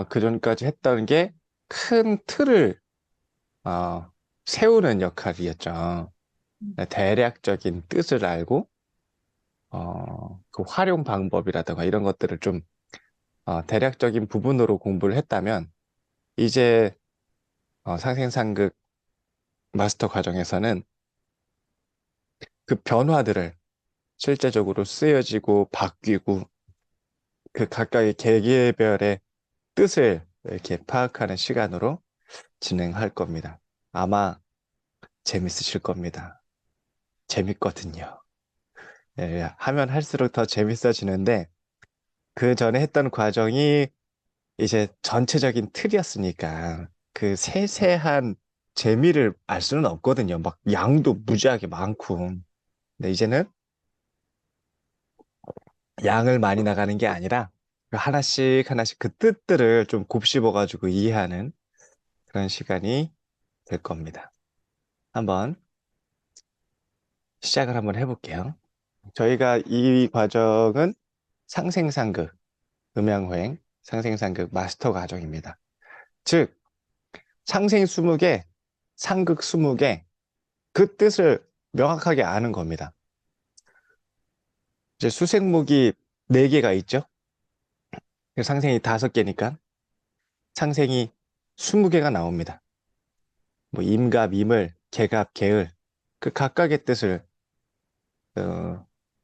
그전까지 했던 게 큰 틀을 세우는 역할이었죠. 음. 네, 대략적인 뜻을 알고 그 활용 방법이라든가 이런 것들을 좀 대략적인 부분으로 공부를 했다면 이제 상생상극 마스터 과정에서는 그 변화들을 실제적으로 쓰여지고 바뀌고 그 각각의 계기별의 뜻을 이렇게 파악하는 시간으로 진행할 겁니다. 아마 재밌으실 겁니다. 재밌거든요. 예, 하면 할수록 더 재밌어지는데 그 전에 했던 과정이 이제 전체적인 틀이었으니까 그 세세한 재미를 알 수는 없거든요. 막 양도 무지하게 많고. 근데 이제는 양을 많이 나가는 게 아니라 그 하나씩 하나씩 그 뜻들을 좀 곱씹어가지고 이해하는 그런 시간이 될 겁니다. 한번 시작을 한번 해볼게요. 저희가 이 과정은 상생상극, 음양호행, 상생상극 마스터 과정입니다. 즉, 상생 20개, 상극 20개, 그 뜻을 명확하게 아는 겁니다. 이제 수생목이 4개가 있죠? 상생이 5개니까 상생이 20개가 나옵니다. 뭐 임갑, 임을, 개갑, 개을 그 각각의 뜻을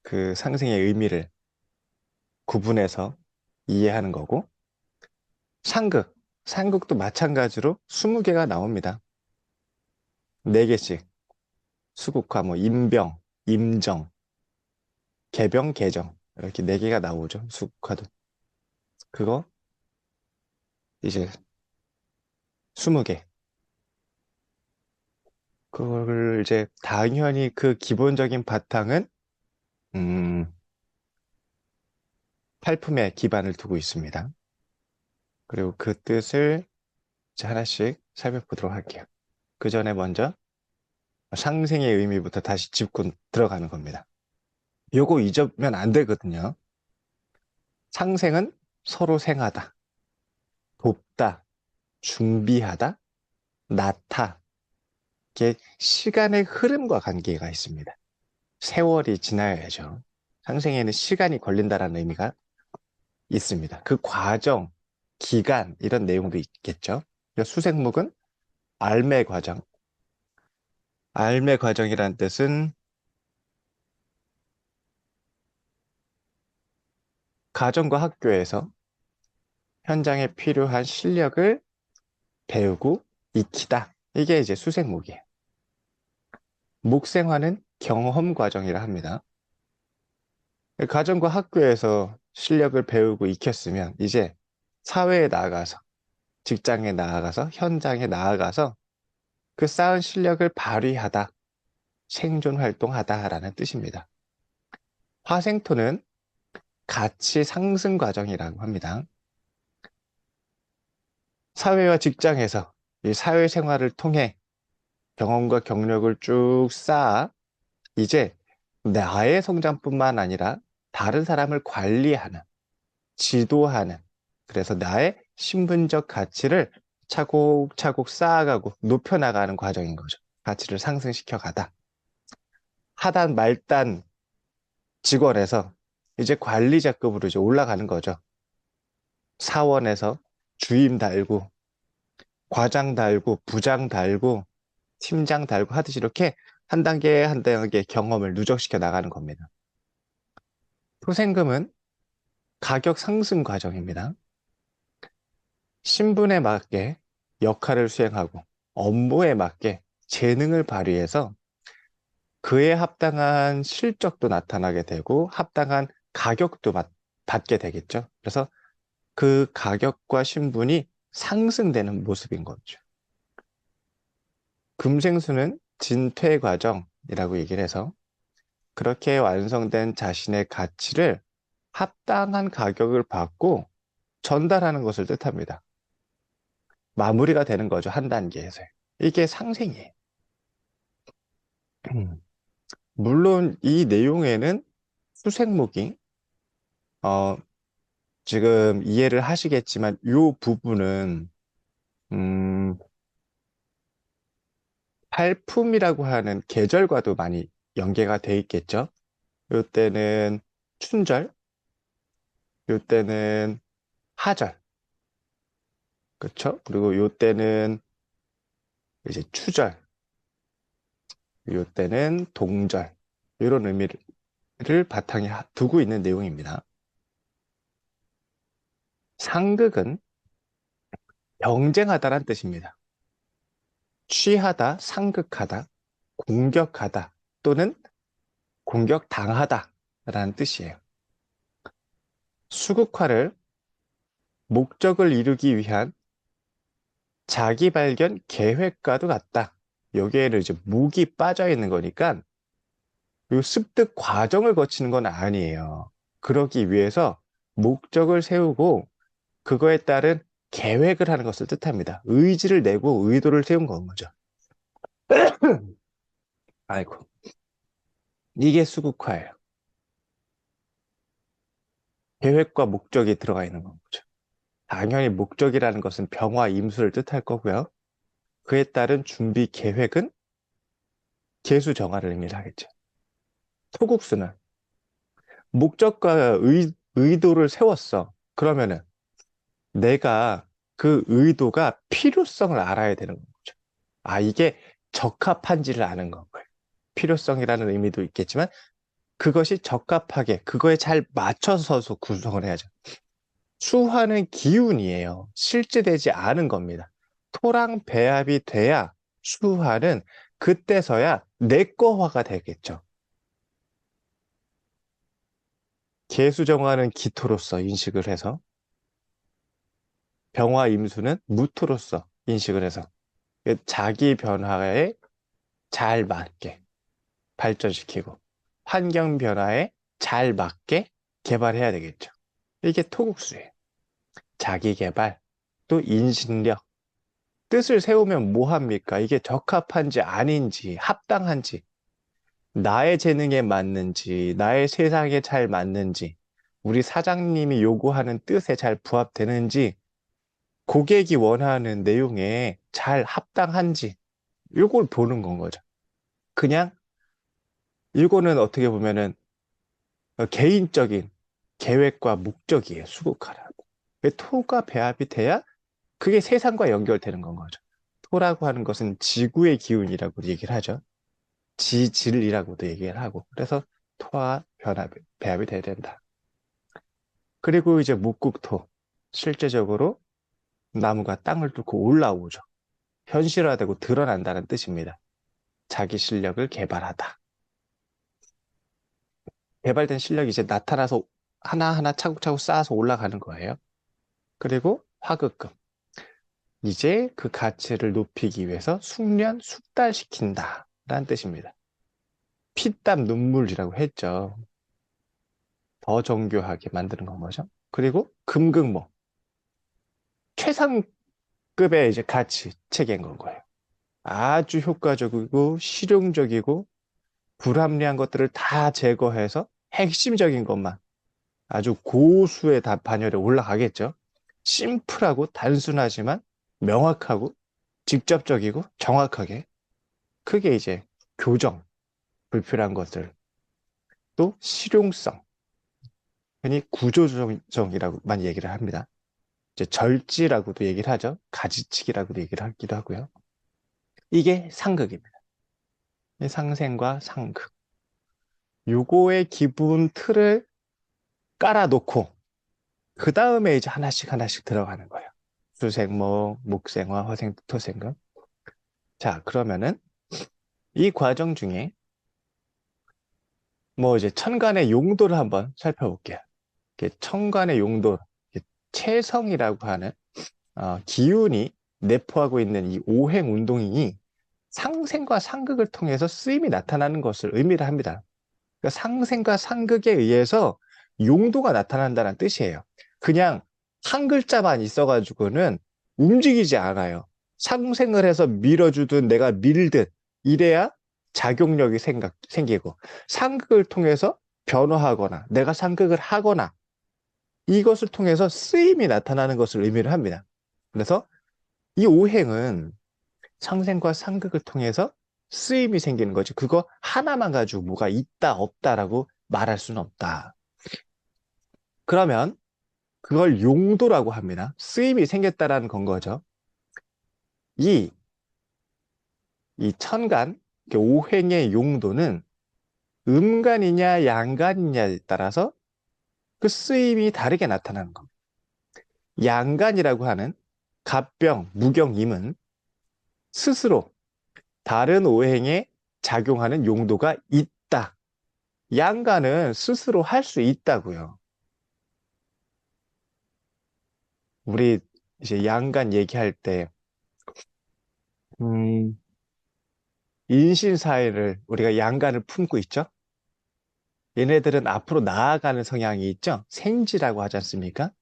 그 상생의 의미를 구분해서 이해하는 거고 상극, 상극도 마찬가지로 20개가 나옵니다. 4개씩 수국화, 뭐 임병, 임정, 개병, 개정 이렇게 4개가 나오죠. 수국화도 그거 이제 20개 그걸 이제 당연히 그 기본적인 바탕은 음, 팔품에 기반을 두고 있습니다. 그리고 그 뜻을 이제 하나씩 살펴보도록 할게요. 그 전에 먼저 상생의 의미부터 다시 짚고 들어가는 겁니다. 요거 잊으면 안 되거든요. 상생은 서로 생하다, 돕다, 준비하다, 낳다. 이게 시간의 흐름과 관계가 있습니다. 세월이 지나야죠. 상생에는 시간이 걸린다라는 의미가 있습니다. 그 과정, 기간 이런 내용도 있겠죠. 수생목은 알매 과정. 알매 과정이란 뜻은 가정과 학교에서 현장에 필요한 실력을 배우고 익히다. 이게 이제 수생목이에요. 목생화는 경험 과정이라 합니다. 가정과 학교에서 실력을 배우고 익혔으면 이제 사회에 나아가서 직장에 나아가서 현장에 나아가서 그 쌓은 실력을 발휘하다, 생존 활동하다라는 뜻입니다. 화생토는 가치 상승 과정이라고 합니다. 사회와 직장에서 이 사회생활을 통해 경험과 경력을 쭉 쌓아 이제 나의 성장뿐만 아니라 다른 사람을 관리하는, 지도하는, 그래서 나의 신분적 가치를 차곡차곡 쌓아가고 높여나가는 과정인 거죠. 가치를 상승시켜 가다. 하단, 말단 직원에서 이제 관리자급으로 이제 올라가는 거죠. 사원에서 주임 달고, 과장 달고, 부장 달고, 팀장 달고 하듯이 이렇게 한 단계 한 단계 경험을 누적시켜 나가는 겁니다. 후생금은 가격 상승 과정입니다. 신분에 맞게 역할을 수행하고 업무에 맞게 재능을 발휘해서 그에 합당한 실적도 나타나게 되고 합당한 가격도 받게 되겠죠. 그래서 그 가격과 신분이 상승되는 모습인 거죠. 금생수는 진퇴 과정이라고 얘기를 해서 그렇게 완성된 자신의 가치를 합당한 가격을 받고 전달하는 것을 뜻합니다. 마무리가 되는 거죠. 한 단계에서. 이게 상생이에요. 물론 이 내용에는 수생목이 지금 이해를 하시겠지만 이 부분은 음, 팔품이라고 하는 계절과도 많이 연계가 돼 있겠죠. 요때는 춘절, 요때는 하절, 그렇죠? 그리고 요때는 이제 추절, 요때는 동절, 이런 의미를 바탕에 두고 있는 내용입니다. 상극은 경쟁하다란 뜻입니다. 취하다, 상극하다, 공격하다 또는 공격당하다라는 뜻이에요. 수극화를 목적을 이루기 위한 자기 발견 계획과도 같다. 여기에는 이제 묵이 빠져 있는 거니까 이 습득 과정을 거치는 건 아니에요. 그러기 위해서 목적을 세우고 그거에 따른 계획을 하는 것을 뜻합니다. 의지를 내고 의도를 세운 건 거죠. 아이고. 이게 수국화예요. 계획과 목적이 들어가 있는 거죠. 당연히 목적이라는 것은 병화 임수를 뜻할 거고요. 그에 따른 준비 계획은 계수 정화를 의미하겠죠. 토국수는 목적과 의도를 세웠어. 그러면은 내가 그 의도가 필요성을 알아야 되는 거죠. 아, 이게 적합한지를 아는 거고요. 필요성이라는 의미도 있겠지만 그것이 적합하게 그거에 잘 맞춰서 구성을 해야죠. 수화는 기운이에요. 실제되지 않은 겁니다. 토랑 배합이 돼야 수화는 그때서야 내꺼화가 되겠죠. 개수정화는 기토로서 인식을 해서 병화 임수는 무토로서 인식을 해서 자기 변화에 잘 맞게 발전시키고 환경 변화에 잘 맞게 개발해야 되겠죠. 이게 토국수예요. 자기 개발, 또 인식력, 뜻을 세우면 뭐 합니까? 이게 적합한지 아닌지, 합당한지, 나의 재능에 맞는지, 나의 세상에 잘 맞는지, 우리 사장님이 요구하는 뜻에 잘 부합되는지, 고객이 원하는 내용에 잘 합당한지, 요걸 보는 건 거죠. 그냥 이거는 어떻게 보면은 개인적인 계획과 목적이에요. 수국하라고. 토가 배합이 돼야 그게 세상과 연결되는 건 거죠. 토라고 하는 것은 지구의 기운이라고 얘기를 하죠. 지질이라고도 얘기를 하고. 그래서 토와 배합이 돼야 된다. 그리고 이제 묵국토. 실제적으로 나무가 땅을 뚫고 올라오죠. 현실화되고 드러난다는 뜻입니다. 자기 실력을 개발하다. 개발된 실력이 이제 나타나서 하나하나 차곡차곡 쌓아서 올라가는 거예요. 그리고 화급금. 이제 그 가치를 높이기 위해서 숙련, 숙달시킨다. 라는 뜻입니다. 피땀 눈물이라고 했죠. 더 정교하게 만드는 건 뭐죠? 그리고 금극모. 최상급의 이제 가치 체계인 건 거예요. 아주 효과적이고 실용적이고 불합리한 것들을 다 제거해서 핵심적인 것만 아주 고수의 반열에 올라가겠죠. 심플하고 단순하지만 명확하고 직접적이고 정확하게 크게 이제 교정, 불필요한 것들 또 실용성 흔히 구조조정이라고만 얘기를 합니다. 이제 절지라고도 얘기를 하죠. 가지치기라고도 얘기를 하기도 하고요. 이게 상극입니다. 상생과 상극. 요거의 기본 틀을 깔아놓고 그 다음에 이제 하나씩 하나씩 들어가는 거예요. 수생목, 목생화, 화생, 토생금. 자, 그러면은 이 과정 중에 뭐 이제 천간의 용도를 한번 살펴볼게요. 천간의 용도, 체성이라고 하는 기운이 내포하고 있는 이 오행 운동이 상생과 상극을 통해서 쓰임이 나타나는 것을 의미를 합니다. 그러니까 상생과 상극에 의해서 용도가 나타난다는 뜻이에요. 그냥 한 글자만 있어가지고는 움직이지 않아요. 상생을 해서 밀어주든 내가 밀든 이래야 작용력이 생기고 상극을 통해서 변화하거나 내가 상극을 하거나 이것을 통해서 쓰임이 나타나는 것을 의미를 합니다. 그래서 이 오행은 상생과 상극을 통해서 쓰임이 생기는 거지. 그거 하나만 가지고 뭐가 있다, 없다라고 말할 수는 없다. 그러면 그걸 용도라고 합니다. 쓰임이 생겼다라는 건 거죠. 이, 이 천간, 오행의 용도는 음간이냐 양간이냐에 따라서 그 쓰임이 다르게 나타나는 겁니다. 양간이라고 하는 갑병, 무경임은 스스로 다른 오행에 작용하는 용도가 있다. 양간은 스스로 할 수 있다고요. 우리 이제 양간 얘기할 때, 음, 인신사회를 우리가 양간을 품고 있죠? 얘네들은 앞으로 나아가는 성향이 있죠? 생지라고 하지 않습니까?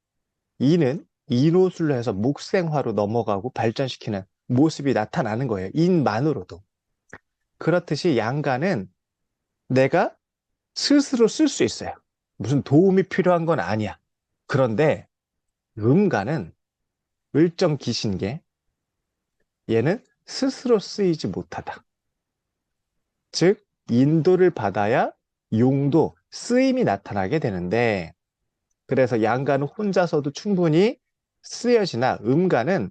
이는 인호술로 해서 묵생화로 넘어가고 발전시키는 모습이 나타나는 거예요. 인만으로도. 그렇듯이 양간은 내가 스스로 쓸 수 있어요. 무슨 도움이 필요한 건 아니야. 그런데 음간은 을정 기신계, 얘는 스스로 쓰이지 못하다. 즉, 인도를 받아야 용도, 쓰임이 나타나게 되는데, 그래서 양간은 혼자서도 충분히 쓰여지나 음간은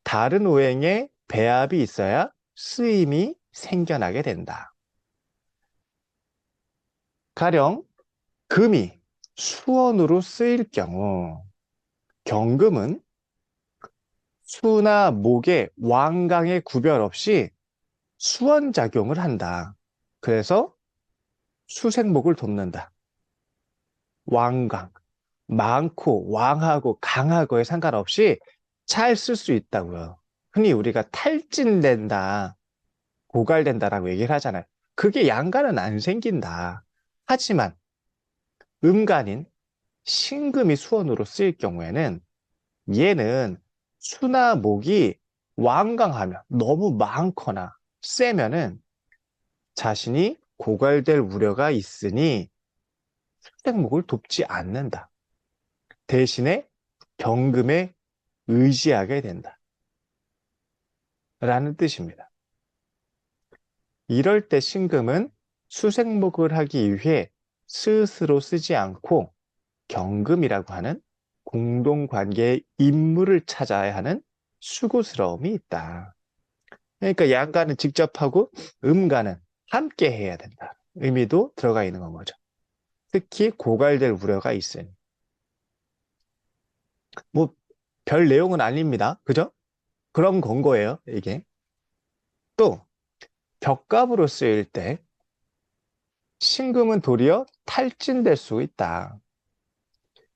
다른 오행에 배합이 있어야 쓰임이 생겨나게 된다. 가령 금이 수원으로 쓰일 경우 경금은 수나 목의 왕강의 구별 없이 수원작용을 한다. 그래서 수생목을 돕는다. 왕강, 많고 왕하고 강하고에 상관없이 잘 쓸 수 있다고요. 흔히 우리가 탈진된다, 고갈된다라고 얘기를 하잖아요. 그게 양간은 안 생긴다. 하지만 음간인 신금이 수원으로 쓰일 경우에는 얘는 수나 목이 완강하면 너무 많거나 세면은 자신이 고갈될 우려가 있으니 수생목을 돕지 않는다. 대신에 경금에 의지하게 된다. 라는 뜻입니다. 이럴 때 신금은 수생목을 하기 위해 스스로 쓰지 않고 경금이라고 하는 공동관계의 인물을 찾아야 하는 수고스러움이 있다. 그러니까 양가는 직접 하고 음가는 함께 해야 된다. 의미도 들어가 있는 건 거죠. 특히 고갈될 우려가 있으니. 뭐, 별 내용은 아닙니다. 그죠? 그런 건 거예요, 이게. 또, 격갑으로 쓰일 때, 신금은 도리어 탈진될 수 있다.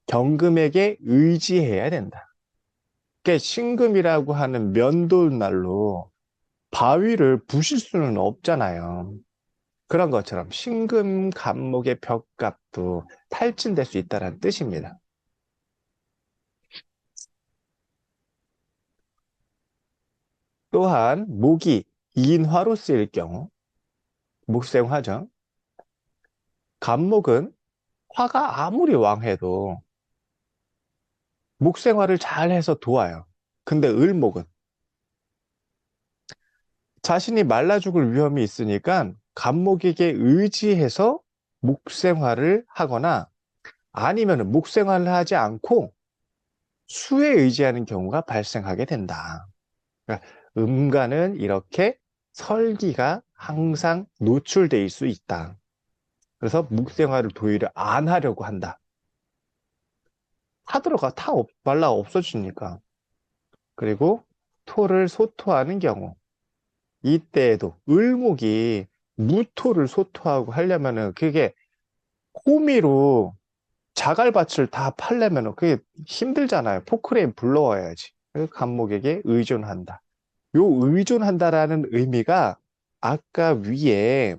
경금에게 의지해야 된다. 그러니까 신금이라고 하는 면도날로 바위를 부실 수는 없잖아요. 그런 것처럼 신금 간목의 벽갑도 탈진될 수 있다는 뜻입니다. 또한 목이 인화로 쓰일 경우 목생화죠. 간목은 화가 아무리 왕해도 목생화를 잘 해서 도와요. 근데 을목은 자신이 말라 죽을 위험이 있으니까 간목에게 의지해서 목생화를 하거나 아니면 목생화를 하지 않고 수에 의지하는 경우가 발생하게 된다. 그러니까 음간은 이렇게 설기가 항상 노출될 수 있다. 그래서 묵생화를 도의를 안 하려고 한다. 하드로가 다 말라 없어지니까. 그리고 토를 소토하는 경우 이때에도 을목이 무토를 소토하고 하려면은 그게 호미로 자갈밭을 다 팔려면은 그게 힘들잖아요. 포크레인 불러와야지. 그래서 간목에게 의존한다. 요 의존한다라는 의미가 아까 위에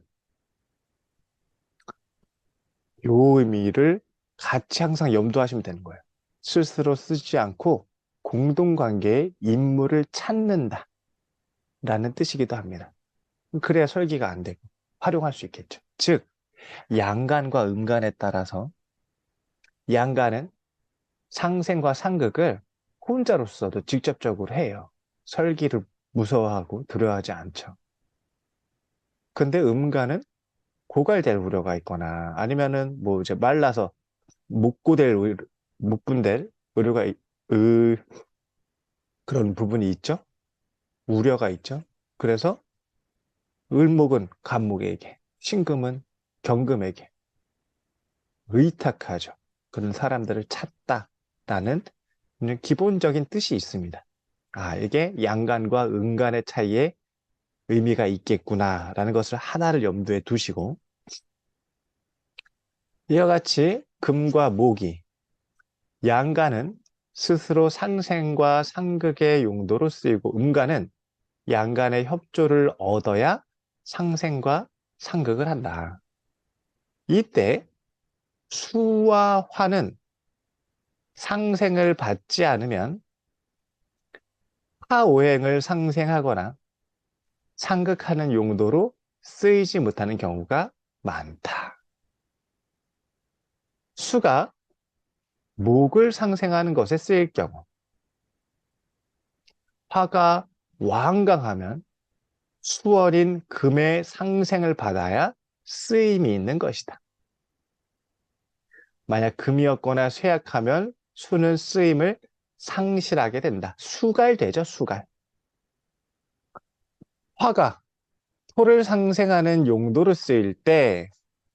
요 의미를 같이 항상 염두하시면 되는 거예요. 스스로 쓰지 않고 공동관계의 인물을 찾는다 라는 뜻이기도 합니다. 그래야 설계가 안 되고 활용할 수 있겠죠. 즉 양간과 음간에 따라서 양간은 상생과 상극을 혼자로서도 직접적으로 해요. 설기를 무서워하고 두려워하지 않죠. 근데 음간은 고갈될 우려가 있거나 아니면은 뭐 이제 말라서 못 분될 의료가 그런 부분이 있죠. 우려가 있죠. 그래서 을목은 간목에게, 신금은 경금에게 의탁하죠. 그런 사람들을 찾다라는 그냥 기본적인 뜻이 있습니다. 아, 이게 양간과 음간의 차이에 의미가 있겠구나라는 것을 하나를 염두에 두시고 이와 같이 금과 목이 양간은 스스로 상생과 상극의 용도로 쓰이고 음간은 양간의 협조를 얻어야 상생과 상극을 한다. 이때 수와 화는 상생을 받지 않으면 하오행을 상생하거나 상극하는 용도로 쓰이지 못하는 경우가 많다. 수가 목을 상생하는 것에 쓰일 경우, 화가 완강하면 수월인 금의 상생을 받아야 쓰임이 있는 것이다. 만약 금이었거나 쇠약하면 수는 쓰임을 상실하게 된다. 수갈되죠, 수갈. 화가 토를 상생하는 용도로 쓰일 때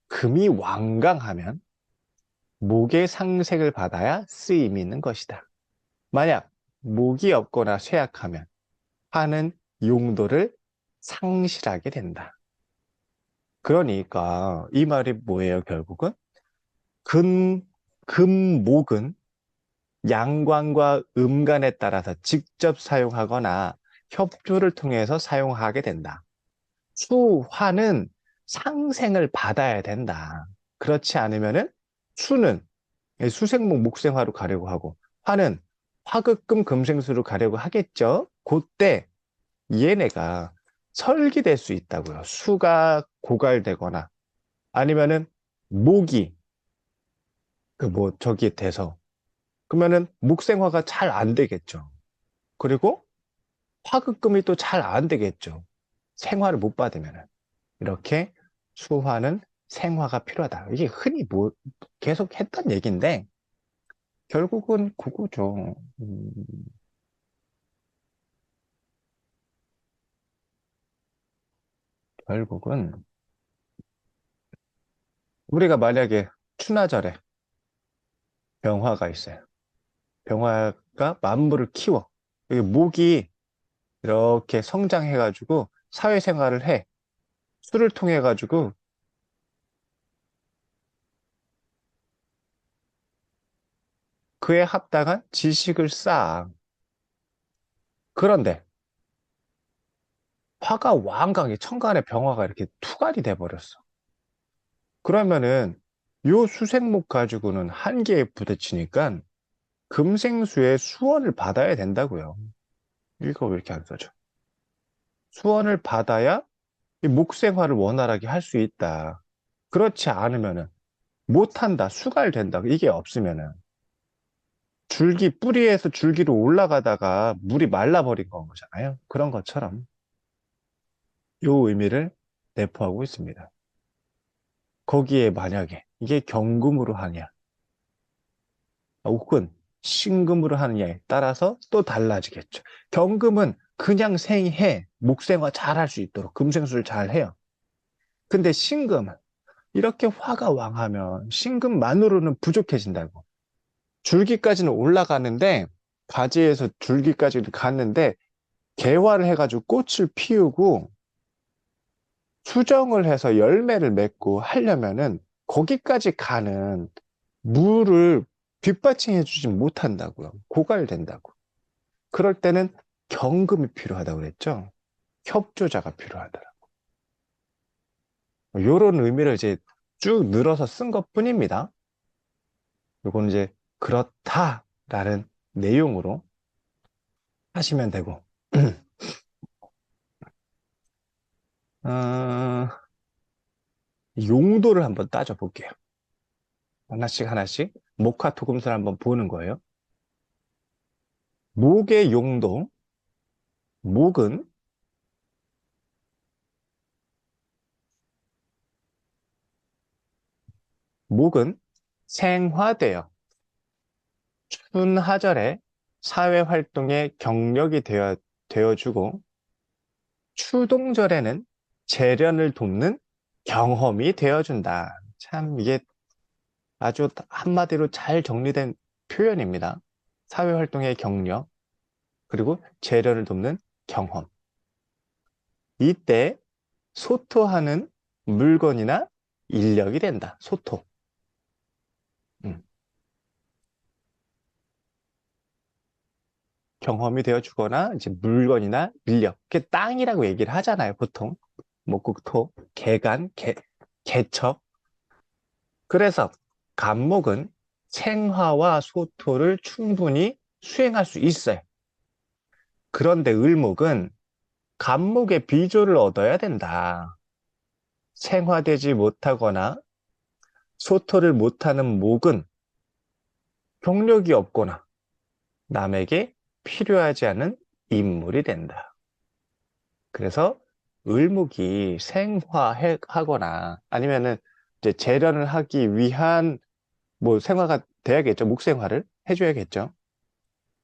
금이 완강하면 목의 상생을 받아야 쓰임이 있는 것이다. 만약 목이 없거나 쇠약하면 화는 용도를 상실하게 된다. 그러니까 이 말이 뭐예요, 결국은? 금, 금목은 양관과 음간에 따라서 직접 사용하거나 협조를 통해서 사용하게 된다. 수화는 상생을 받아야 된다. 그렇지 않으면은 수는 수생목 목생화로 가려고 하고 화는 화극금 금생수로 가려고 하겠죠. 그때 얘네가 설기될 수 있다고요. 수가 고갈되거나 아니면은 목이 그 뭐 저기에 돼서 그러면은 목생화가 잘 안 되겠죠. 그리고 화극금이 또 잘 안 되겠죠. 생화를 못 받으면은 이렇게 수화는 생화가 필요하다. 이게 흔히 뭐 계속 했던 얘기인데 결국은 그거죠. 결국은 우리가 만약에 추나절에 병화가 있어요. 병화가 만물을 키워. 이 목이 이렇게 성장해가지고 사회생활을 해. 술을 통해가지고 그에 합당한 지식을 쌓아. 그런데 화가 완강히 천간에 병화가 이렇게 투갈이 돼버렸어. 그러면은 요 수생목 가지고는 한계에 부딪히니까 금생수의 수원을 받아야 된다고요. 이거 왜 이렇게 안 써져? 수원을 받아야 이 목생활을 원활하게 할 수 있다. 그렇지 않으면은 못한다, 수갈된다. 이게 없으면은 뿌리에서 줄기로 올라가다가 물이 말라버린 거잖아요. 그런 것처럼 요 의미를 내포하고 있습니다. 거기에 만약에 이게 경금으로 하냐, 혹은 신금으로 하느냐에 따라서 또 달라지겠죠. 경금은 그냥 생해, 목생화 잘 할 수 있도록 금생수를 잘 해요. 근데 신금은 이렇게 화가 왕하면 신금만으로는 부족해진다고. 줄기까지는 올라가는데, 가지에서 줄기까지 갔는데, 개화를 해가지고 꽃을 피우고, 수정을 해서 열매를 맺고 하려면은, 거기까지 가는 물을 뒷받침해주지 못한다고요. 고갈된다고. 그럴 때는 경금이 필요하다고 그랬죠. 협조자가 필요하더라고. 이런 의미를 이제 쭉 늘어서 쓴 것뿐입니다. 이건 이제 그렇다라는 내용으로 하시면 되고, 어, 용도를 한번 따져볼게요. 하나씩 하나씩 목화토금술 한번 보는 거예요. 목의 용도, 목은 목은 생화되어 춘하절에 사회활동에 경력이 되어주고 추동절에는 재련을 돕는 경험이 되어준다. 참 이게 아주 한마디로 잘 정리된 표현입니다. 사회활동의 경력, 그리고 재련을 돕는 경험. 이때 소토하는 물건이나 인력이 된다. 소토. 음, 경험이 되어주거나 이제 물건이나 인력. 그게 땅이라고 얘기를 하잖아요, 보통. 목국토, 개간, 개척. 그래서 간목은 생화와 소토를 충분히 수행할 수 있어요. 그런데 을목은 간목의 비조를 얻어야 된다. 생화되지 못하거나 소토를 못하는 목은 경력이 없거나 남에게 필요하지 않은 인물이 된다. 그래서 을목이 생화하거나 아니면은 이제 재련을 하기 위한 뭐 생화가 돼야겠죠. 목생화를 해줘야겠죠.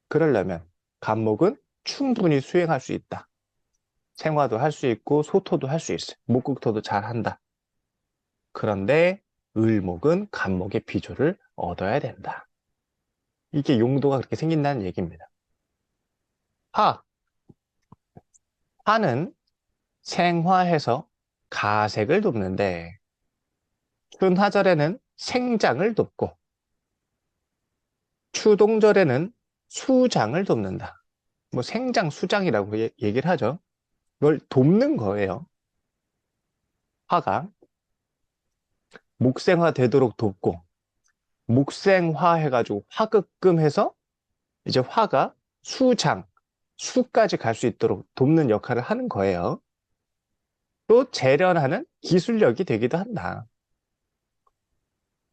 그러려면 간목은 충분히 수행할 수 있다. 생화도 할 수 있고 소토도 할 수 있어요. 목국토도 잘 한다. 그런데 을목은 간목의 비조를 얻어야 된다. 이게 용도가 그렇게 생긴다는 얘기입니다. 화. 화는 생화해서 가색을 돕는데 춘하절에는 생장을 돕고 추동절에는 수장을 돕는다. 뭐 생장, 수장이라고 얘기를 하죠. 이걸 돕는 거예요. 화가 목생화 되도록 돕고 목생화 해가지고 화급금해서 이제 화가 수장, 수까지 갈 수 있도록 돕는 역할을 하는 거예요. 또 재련하는 기술력이 되기도 한다.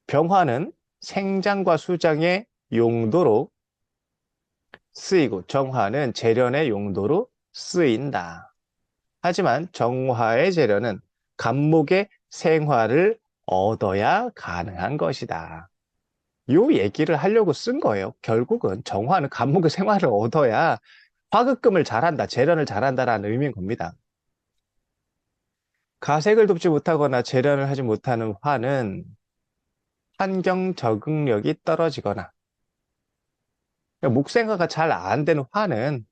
병화는 생장과 수장의 용도로 쓰이고 정화는 재련의 용도로 쓰인다. 하지만 정화의 재련은 간목의 생화를 얻어야 가능한 것이다. 요 얘기를 하려고 쓴 거예요. 결국은 정화는 간목의 생화를 얻어야 화급금을 잘한다, 재련을 잘한다라는 의미인 겁니다. 가색을 돕지 못하거나 재련을 하지 못하는 화는 환경 적응력이 떨어지거나 목생화가 잘 안 되는 화는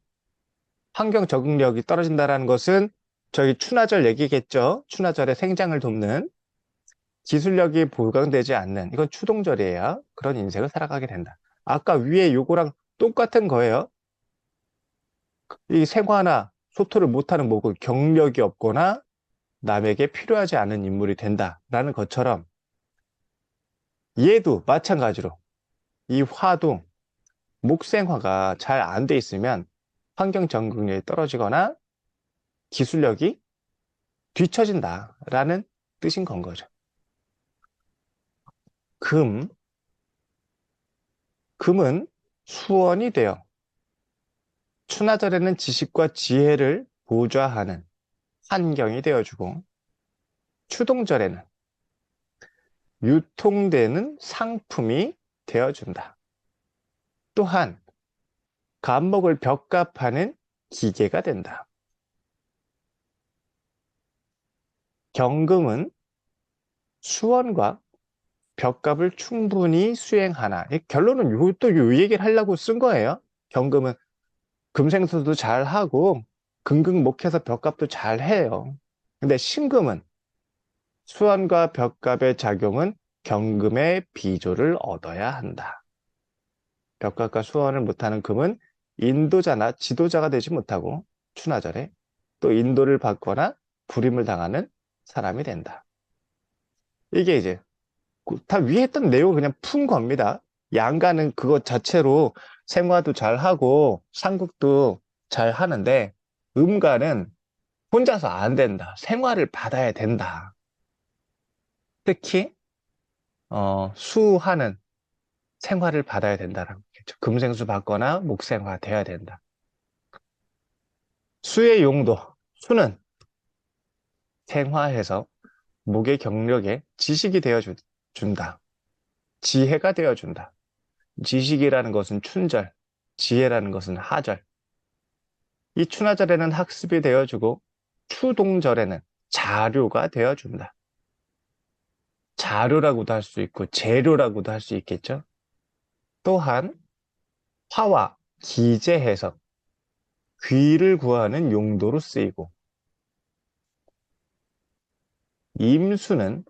환경 적응력이 떨어진다는 것은 저희 춘하절 얘기겠죠. 춘하절에 생장을 돕는 기술력이 보강되지 않는 이건 추동절이에요. 그런 인생을 살아가게 된다. 아까 위에 요거랑 똑같은 거예요. 이 생화나 소토를 못하는 목은 경력이 없거나 남에게 필요하지 않은 인물이 된다라는 것처럼 얘도 마찬가지로 이 화도 목생화가 잘 안 돼 있으면 환경 적응력이 떨어지거나 기술력이 뒤처진다라는 뜻인 건 거죠. 금, 금은 수원이 되어 춘하절에는 지식과 지혜를 보좌하는 환경이 되어주고 추동절에는 유통되는 상품이 되어준다. 또한 간목을 벽갑하는 기계가 된다. 경금은 수원과 벽갑을 충분히 수행하나. 결론은 요 얘기를 하려고 쓴 거예요. 경금은 금생수도 잘 하고 금극목해서 벽갑도 잘 해요. 근데 신금은 수원과 벽갑의 작용은 경금의 비조를 얻어야 한다. 벽갑과 수원을 못하는 금은 인도자나 지도자가 되지 못하고 춘하절에 또 인도를 받거나 불임을 당하는 사람이 된다. 이게 이제 다 위에 했던 내용을 그냥 푼 겁니다. 양가는 그것 자체로 생화도 잘 하고 상국도 잘 하는데 음가는 혼자서 안 된다. 생화를 받아야 된다. 특히 수하는 생화를 받아야 된다라고 되겠죠. 금생수 받거나 목생화 돼야 된다. 수의 용도. 수는 생화해서 목의 경력에 지식이 준다. 지혜가 되어준다. 지식이라는 것은 춘절, 지혜라는 것은 하절. 이 춘하절에는 학습이 되어주고 추동절에는 자료가 되어준다. 자료라고도 할 수 있고 재료라고도 할 수 있겠죠. 또한 화와 기재 해석, 귀를 구하는 용도로 쓰이고 임수는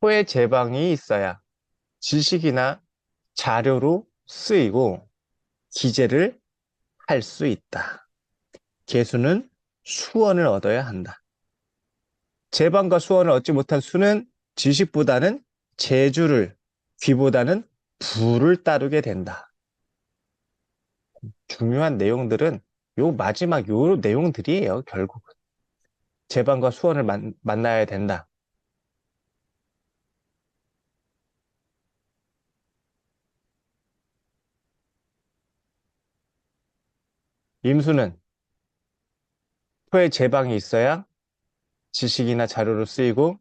토의 제방이 있어야 지식이나 자료로 쓰이고 기재를 할 수 있다. 계수는 수원을 얻어야 한다. 제방과 수원을 얻지 못한 수는 지식보다는 재주를, 귀보다는 부를 따르게 된다. 중요한 내용들은 요 마지막 요 내용들이에요, 결국은. 제방과 수원을 만나야 된다. 임수는 토의 제방이 있어야 지식이나 자료로 쓰이고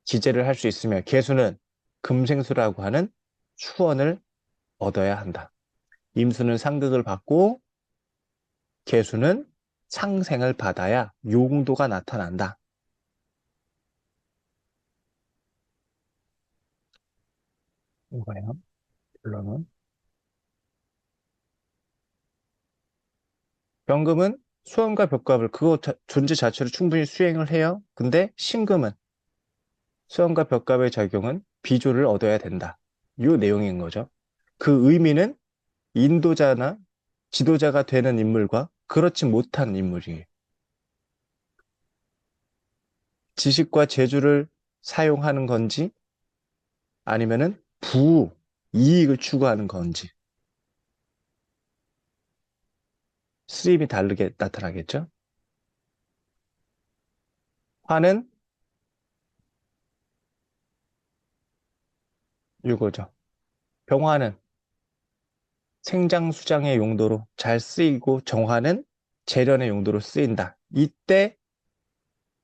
기재를 할 수 있으며 계수는 금생수라고 하는 수원을 얻어야 한다. 임수는 상극을 받고 계수는 상생을 받아야 용도가 나타난다. 이거예요. 결론은. 병금은 수원과 벽갑을 존재 자체로 충분히 수행을 해요. 근데 신금은 수원과 벽갑의 적용은 비조를 얻어야 된다. 이 내용인 거죠. 그 의미는 인도자나 지도자가 되는 인물과 그렇지 못한 인물이에요. 지식과 재주를 사용하는 건지 아니면은 이익을 추구하는 건지 쓰임이 다르게 나타나겠죠. 화는 이거죠. 병화는 생장수장의 용도로 잘 쓰이고 정화는 재련의 용도로 쓰인다. 이때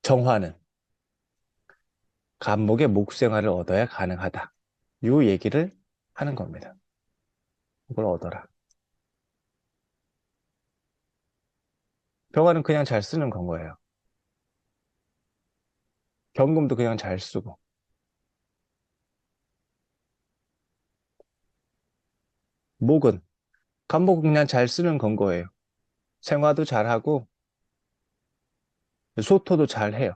정화는 간목의 목생화를 얻어야 가능하다. 이 얘기를 하는 겁니다. 이걸 얻어라. 병화는 그냥 잘 쓰는 건 거예요. 경금도 그냥 잘 쓰고. 목은 간목은 그냥 잘 쓰는 건 거예요. 생화도 잘하고 소토도 잘해요.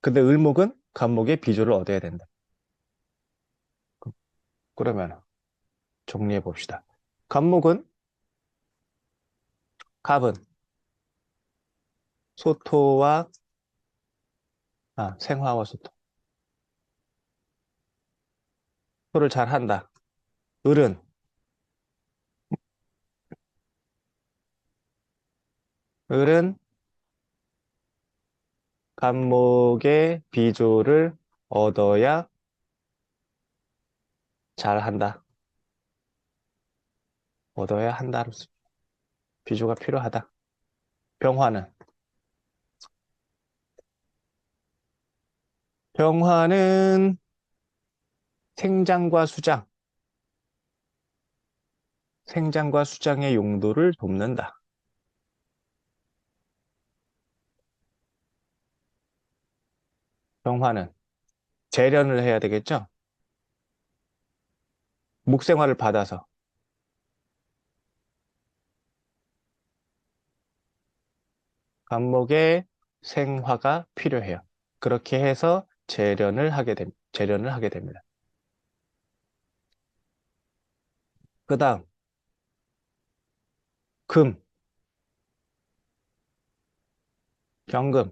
근데 을목은 간목의 비조를 얻어야 된다. 그러면 정리해 봅시다. 간목은 갑은 소토와 생화와 소토. 소를 잘한다. 을은 을은 간목의 비조를 얻어야 잘한다. 얻어야 한다로 씁니다. 비조가 필요하다. 병화는 병화는 생장과 수장, 생장과 수장의 용도를 돕는다. 병화는 재련을 해야 되겠죠? 목생화를 받아서 간목의 생화가 필요해요. 그렇게 해서 재련을 하게 됩니다. 그 다음, 금, 경금.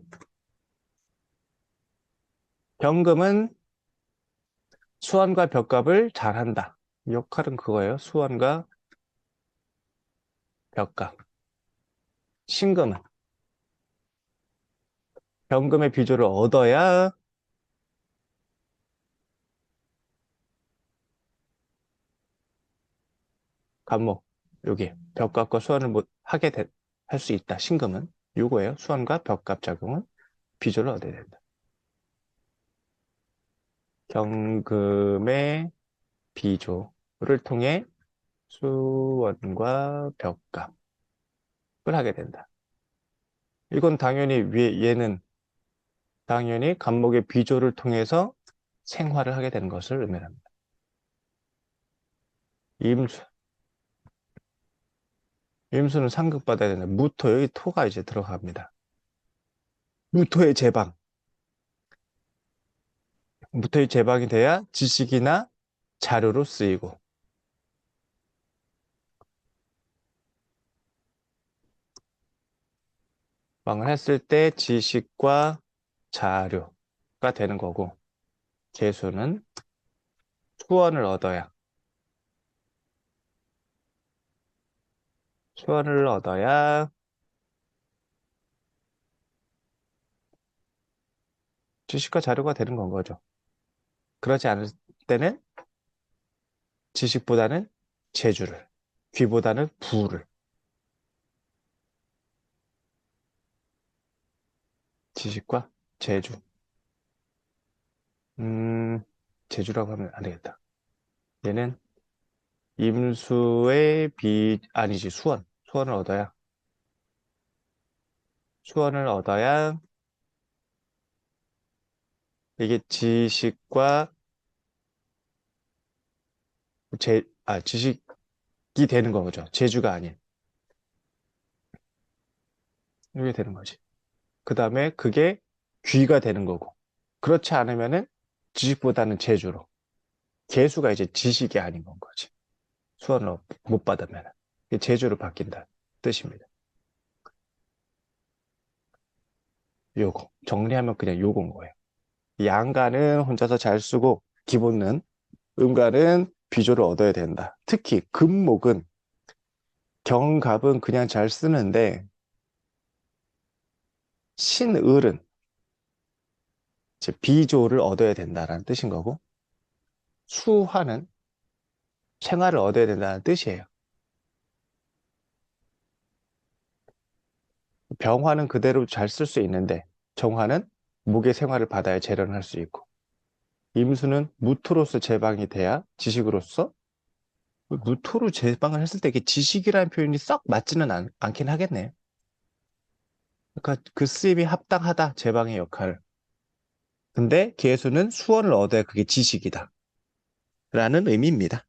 경금은 수완과 벽갑을 잘한다. 역할은 그거예요. 수완과 벽갑. 신금은 경금의 비조를 얻어야 간목, 여기 벽값과 수원을 할 수 있다. 신금은 요거예요. 수원과 벽값 작용은 비조를 얻어야 된다. 경금의 비조를 통해 수원과 벽값을 하게 된다. 이건 당연히 얘는 당연히 간목의 비조를 통해서 생활을 하게 되는 것을 의미합니다. 임수. 임수는 상급받아야 되는 무토, 여기 토가 이제 들어갑니다. 무토의 제방. 무토의 제방이 돼야 지식이나 자료로 쓰이고, 방을 했을 때 지식과 자료가 되는 거고, 개수는 수원을 얻어야, 수원을 얻어야 지식과 자료가 되는 건 거죠. 그렇지 않을 때는 지식보다는 재주를, 귀보다는 부를, 지식과 재주. 음, 재주라고 하면 안 되겠다. 얘는 임수의 아니지, 수원. 수원을 얻어야 이게 지식과 지식이 되는 거죠. 재주가 아닌. 이게 되는 거지. 그 다음에 그게 귀가 되는 거고. 그렇지 않으면은 지식보다는 재주로. 개수가 이제 지식이 아닌 건 거지. 수원을 못 받으면. 이게 재주로 바뀐다. 뜻입니다. 요거. 정리하면 그냥 요건 거예요. 양가는 혼자서 잘 쓰고, 기본은, 음가는 비조를 얻어야 된다. 특히 금목은, 경갑은 그냥 잘 쓰는데, 신을은 이제 비조를 얻어야 된다라는 뜻인 거고, 수화는 생활을 얻어야 된다는 뜻이에요. 병화는 그대로 잘 쓸 수 있는데, 정화는 무게 생활을 받아야 재련할 수 있고, 임수는 무토로서 제방이 돼야 지식으로서 무토로 제방을 했을 때 이게 지식이라는 표현이 썩 맞지는 않긴 하겠네요. 그러니까 그 쓰임이 합당하다, 제방의 역할. 근데 개수는 수원을 얻어야 그게 지식이다. 라는 의미입니다.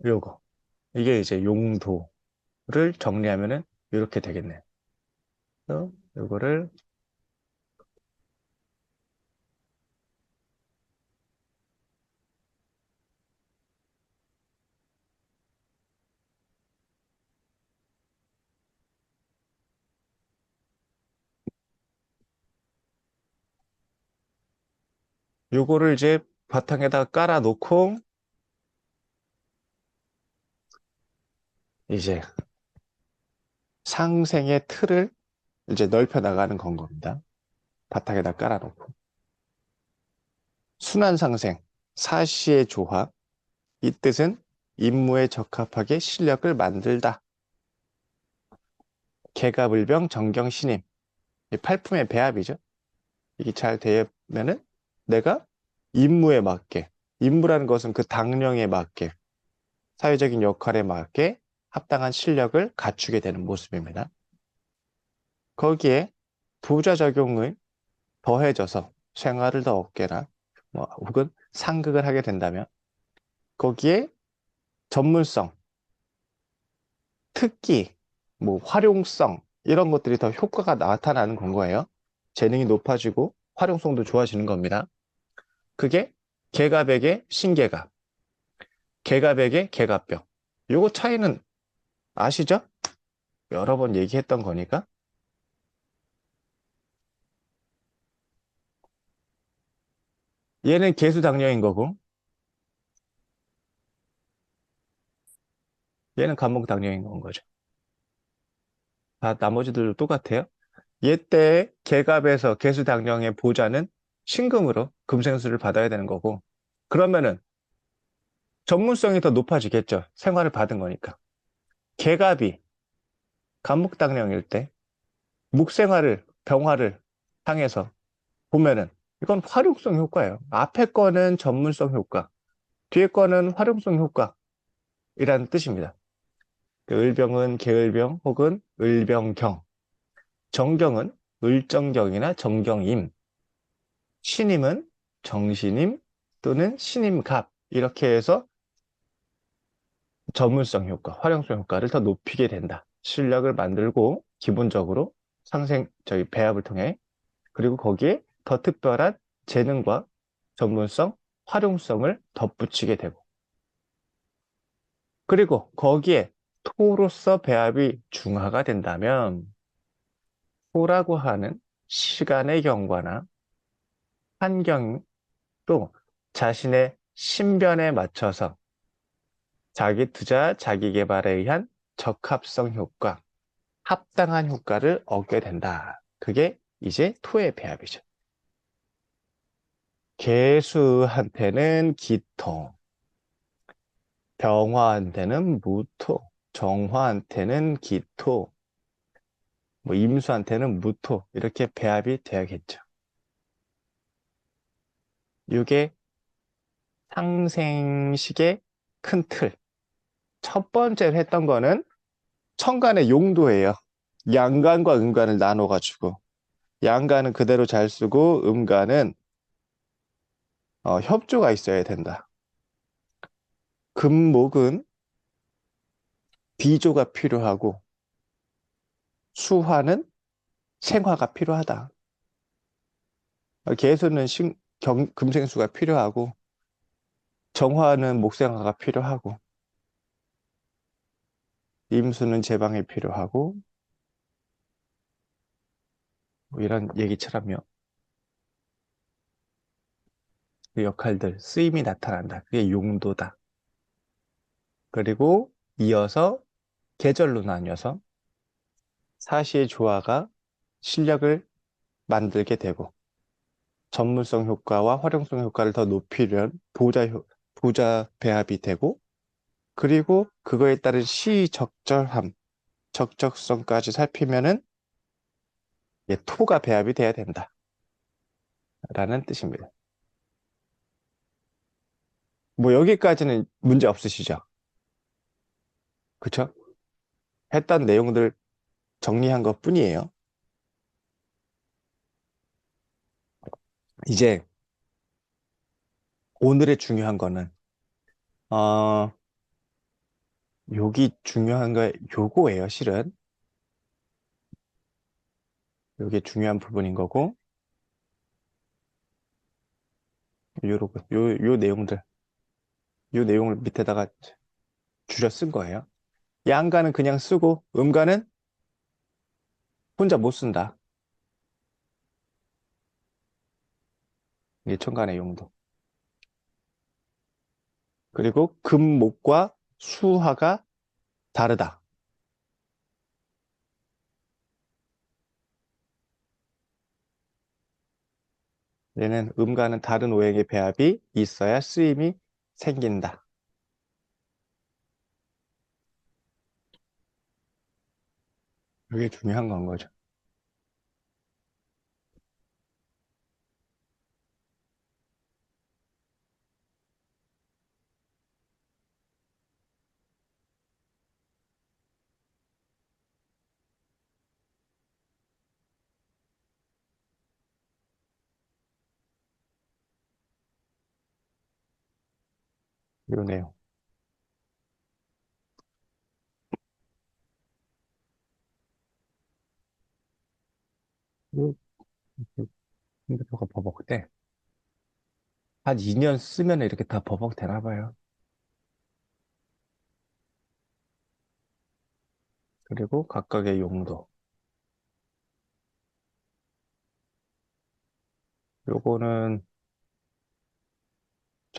요거. 이게 이제 용도를 정리하면은 이렇게 되겠네요. 그래서 요거를 이제 바탕에다 깔아 놓고 이제 상생의 틀을 이제 넓혀 나가는 건 겁니다. 바탕에다 깔아 놓고. 순환상생, 사시의 조합. 이 뜻은 임무에 적합하게 실력을 만들다. 개가불병 정경신임. 이 팔품의 배합이죠. 이게 잘 되면은 내가 임무에 맞게, 임무라는 것은 그 당령에 맞게, 사회적인 역할에 맞게 합당한 실력을 갖추게 되는 모습입니다. 거기에 부자작용을 더해져서 생활을 더 얻게나 혹은 상극을 하게 된다면 거기에 전문성, 특기, 활용성 이런 것들이 더 효과가 나타나는 건 거예요. 재능이 높아지고 활용성도 좋아지는 겁니다. 그게 계갑에게 신계갑, 계갑에게 계갑병. 요거 차이는 아시죠? 여러 번 얘기했던 거니까. 얘는 계수당령인 거고 얘는 간목당령인 건 거죠. 다 나머지들도 똑같아요. 이때 개갑에서 개수당령의 보좌는 신금으로 금생수를 받아야 되는 거고, 그러면은 전문성이 더 높아지겠죠. 생활을 받은 거니까. 개갑이 간목당령일 때 묵생활을, 병화를 향해서 보면은 이건 활용성 효과예요. 앞에 거는 전문성 효과, 뒤에 거는 활용성 효과이라는 뜻입니다. 그 을병은 계을병 혹은 을병경, 정경은 을정경이나 정경임, 신임은 정신임 또는 신임갑 이렇게 해서 전문성 효과, 활용성 효과를 더 높이게 된다. 실력을 만들고 기본적으로 저희 배합을 통해 그리고 거기에 더 특별한 재능과 전문성, 활용성을 덧붙이게 되고 그리고 거기에 토로서 배합이 중화가 된다면 토라고 하는 시간의 경과나 환경 또 자신의 신변에 맞춰서 자기 투자, 자기 개발에 의한 적합성 효과, 합당한 효과를 얻게 된다. 그게 이제 토의 배합이죠. 개수한테는 기토, 병화한테는 무토, 정화한테는 기토, 뭐 임수한테는 무토 이렇게 배합이 돼야겠죠. 이게 상생식의 큰 틀. 첫 번째로 했던 거는 천간의 용도예요. 양간과 음간을 나눠가지고 양간은 그대로 잘 쓰고 음간은 협조가 있어야 된다. 금목은 비조가 필요하고 수화는 생화가 필요하다. 개수는 금생수가 필요하고 정화는 목생화가 필요하고 임수는 제방이 필요하고 뭐 이런 얘기처럼요. 그 역할들, 쓰임이 나타난다. 그게 용도다. 그리고 이어서 계절로 나뉘어서 사시의 조화가 실력을 만들게 되고 전문성 효과와 활용성 효과를 더 높이려는 보자 배합이 되고 그리고 그거에 따른 시적절함, 적적성까지 살피면은 토가 배합이 돼야 된다라는 뜻입니다. 뭐 여기까지는 문제 없으시죠? 그쵸? 했던 내용들 정리한 것 뿐이에요. 이제 오늘의 중요한 거는 어 여기 중요한 거 요거예요, 실은. 요게 중요한 부분인 거고 요 내용들 요 내용을 밑에다가 줄여 쓴 거예요. 양가는 그냥 쓰고 음가는 혼자 못 쓴다. 이게 천간의 용도. 그리고 금목과 수화가 다르다. 얘는 음과는 다른 오행의 배합이 있어야 쓰임이 생긴다. 이게 중요한 건 거죠. 요 내용. 요 컴퓨터가 버벅대. 한 2년 쓰면 이렇게 다 버벅되나 봐요. 그리고 각각의 용도. 요거는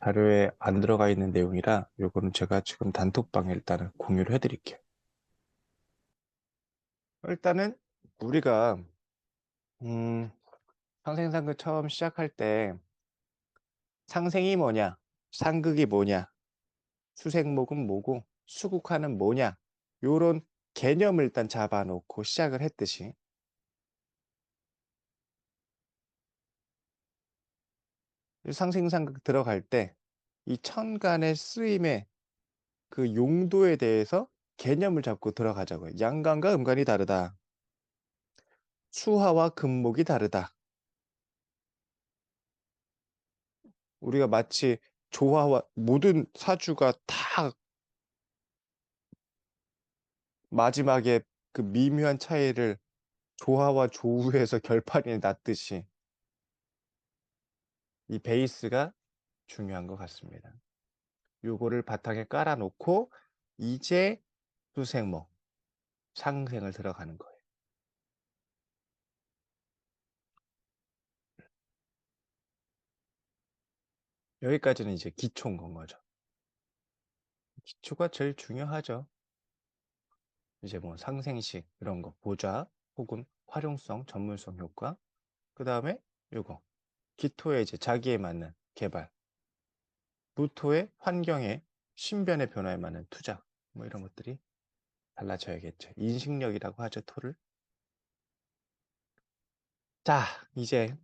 자료에 안 들어가 있는 내용이라 요거는 제가 지금 단톡방에 일단은 공유를 해드릴게요. 일단은 우리가 음, 상생상극 처음 시작할 때 상생이 뭐냐, 상극이 뭐냐, 수생목은 뭐고, 수국화는 뭐냐, 요런 개념을 일단 잡아놓고 시작을 했듯이 상생상극 들어갈 때 이 천간의 쓰임의 그 용도에 대해서 개념을 잡고 들어가자고요. 양간과 음간이 다르다. 수화와 금목이 다르다. 우리가 마치 조화와 모든 사주가 다 마지막에 그 미묘한 차이를 조화와 조우에서 결판이 났듯이 이 베이스가 중요한 것 같습니다. 요거를 바탕에 깔아놓고 이제 수생목, 상생을 들어가는 거예요. 여기까지는 이제 기초인 건 거죠. 기초가 제일 중요하죠. 이제 뭐 상생식 이런 거 보좌 혹은 활용성, 전문성 효과. 그 다음에 요거 기토에 이제 자기에 맞는 개발. 무토의 환경에 신변의 변화에 맞는 투자. 뭐 이런 것들이 달라져야겠죠. 인식력이라고 하죠, 토를. 자, 이제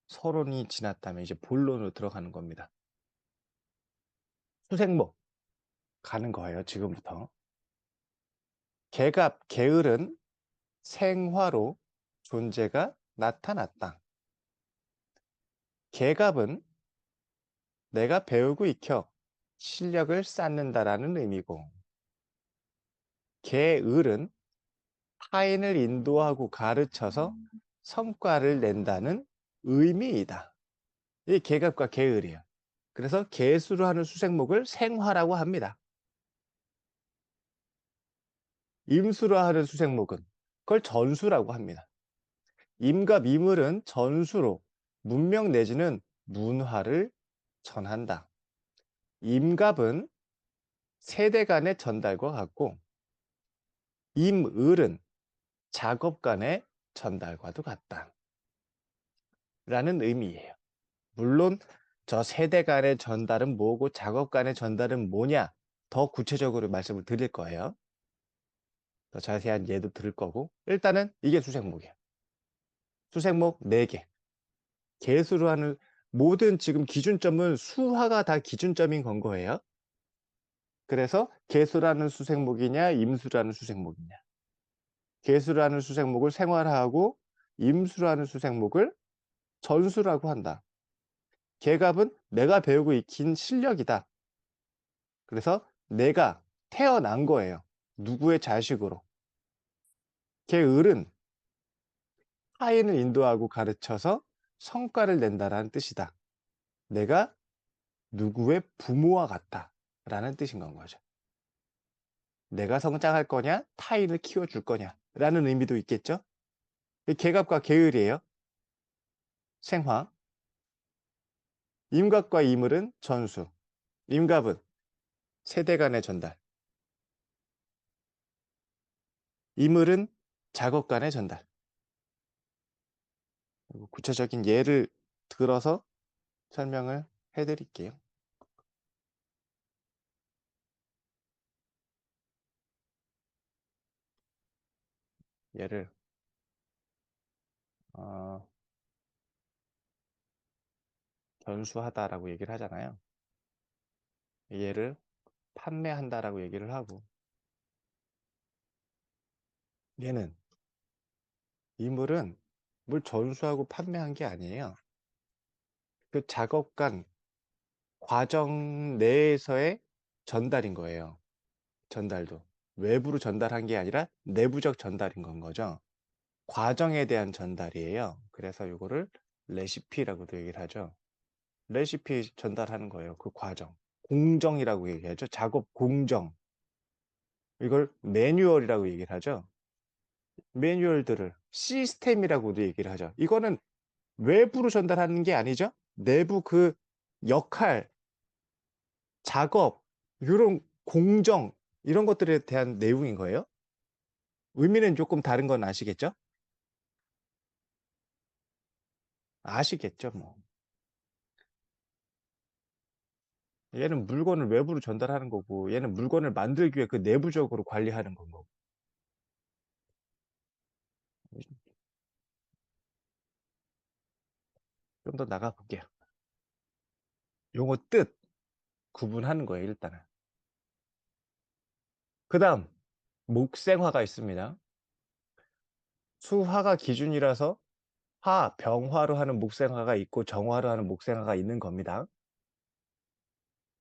서론이 지났다면 이제 본론으로 들어가는 겁니다. 수생목 가는 거예요, 지금부터. 개갑, 게을은 생화로 존재가 나타났다. 개갑은 내가 배우고 익혀 실력을 쌓는다라는 의미고, 게을은 타인을 인도하고 가르쳐서 성과를 낸다는 의미이다. 이 개갑과 게을이에요. 그래서 개수로 하는 수생목을 생화라고 합니다. 임수로 하는 수생목은 그걸 전수라고 합니다. 임과 미물은 전수로 문명 내지는 문화를 전한다. 임갑은 세대 간의 전달과 같고 임을은 작업 간의 전달과도 같다. 라는 의미예요. 물론 저 세대 간의 전달은 뭐고 작업 간의 전달은 뭐냐 더 구체적으로 말씀을 드릴 거예요. 더 자세한 예도 들을 거고 일단은 이게 수생목이에요. 수생목 4개. 개수로 하는 모든 지금 기준점은 수화가 다 기준점인 건 거예요. 그래서 개수라는 수생목이냐 임수라는 수생목이냐. 개수라는 수생목을 생활화하고 임수라는 수생목을 전수라고 한다. 개갑은 내가 배우고 익힌 실력이다. 그래서 내가 태어난 거예요. 누구의 자식으로. 게을은 타인을 인도하고 가르쳐서 성과를 낸다라는 뜻이다. 내가 누구의 부모와 같다. 라는 뜻인 건 거죠. 내가 성장할 거냐, 타인을 키워줄 거냐. 라는 의미도 있겠죠. 개갑과 게을이에요. 생화. 임갑과 이물은 전수. 임갑은 세대 간의 전달. 이물은 작업 간의 전달. 구체적인 예를 들어서 설명을 해드릴게요. 예를 어, 전수하다라고 얘기를 하잖아요. 얘를 판매한다라고 얘기를 하고 얘는 이물은 뭘 전수하고 판매한 게 아니에요. 그 작업 간 과정 내에서의 전달인 거예요. 전달도. 외부로 전달한 게 아니라 내부적 전달인 건 거죠. 과정에 대한 전달이에요. 그래서 이거를 레시피라고도 얘기를 하죠. 레시피 전달하는 거예요. 그 과정. 공정이라고 얘기하죠. 작업 공정. 이걸 매뉴얼이라고 얘기를 하죠. 매뉴얼들을 시스템이라고도 얘기를 하죠. 이거는 외부로 전달하는 게 아니죠. 내부 그 역할, 작업, 이런 공정, 이런 것들에 대한 내용인 거예요. 의미는 조금 다른 건 아시겠죠? 아시겠죠, 뭐. 얘는 물건을 외부로 전달하는 거고, 얘는 물건을 만들기 위해 그 내부적으로 관리하는 거고. 좀 더 나가볼게요. 요거 뜻 구분하는 거예요, 일단은. 그 다음, 목생화가 있습니다. 수화가 기준이라서 병화로 하는 목생화가 있고 정화로 하는 목생화가 있는 겁니다.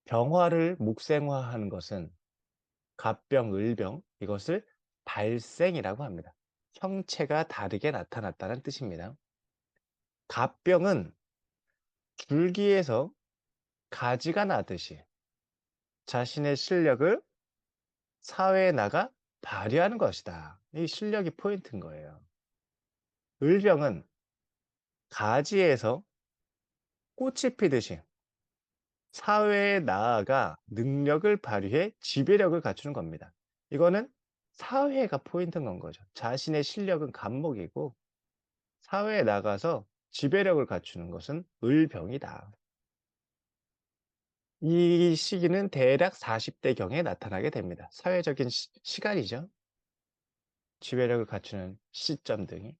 병화를 목생화하는 것은 갑병, 을병, 이것을 발생이라고 합니다. 형체가 다르게 나타났다는 뜻입니다. 갑병은 줄기에서 가지가 나듯이 자신의 실력을 사회에 나가 발휘하는 것이다. 이 실력이 포인트인 거예요. 을병은 가지에서 꽃이 피듯이 사회에 나아가 능력을 발휘해 지배력을 갖추는 겁니다. 이거는 사회가 포인트인 건 거죠. 자신의 실력은 간목이고 사회에 나가서 지배력을 갖추는 것은 을병이다. 이 시기는 대략 40대경에 나타나게 됩니다. 사회적인 시간이죠. 지배력을 갖추는 시점 등이.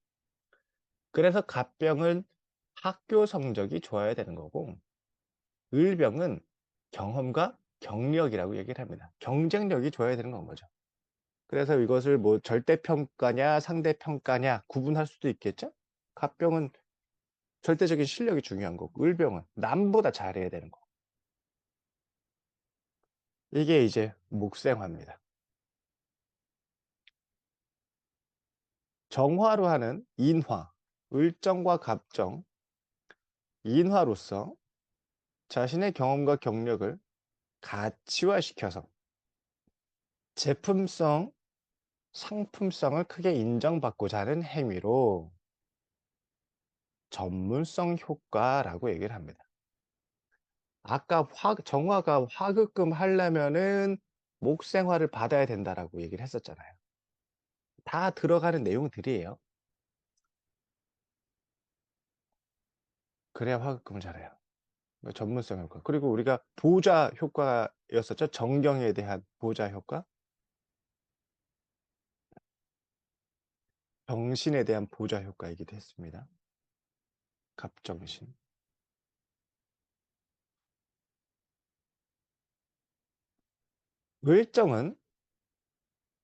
그래서 갑병은 학교 성적이 좋아야 되는 거고 을병은 경험과 경력이라고 얘기를 합니다. 경쟁력이 좋아야 되는 건 거죠. 그래서 이것을 뭐 절대평가냐 상대평가냐 구분할 수도 있겠죠. 갑병은 절대적인 실력이 중요한 거고 을병은 남보다 잘해야 되는 거. 이게 이제 목생화입니다. 정화로 하는 인화, 을정과 갑정, 인화로서 자신의 경험과 경력을 가치화시켜서 제품성, 상품성을 크게 인정받고자 하는 행위로 전문성 효과라고 얘기를 합니다. 아까 정화가 화급금 하려면은 목생화를 받아야 된다라고 얘기를 했었잖아요. 다 들어가는 내용들이에요. 그래야 화급금을 잘해요. 전문성 효과. 그리고 우리가 보좌 효과였었죠. 정경에 대한 보좌 효과. 정신에 대한 보좌 효과이기도 했습니다. 갑정신. 을정은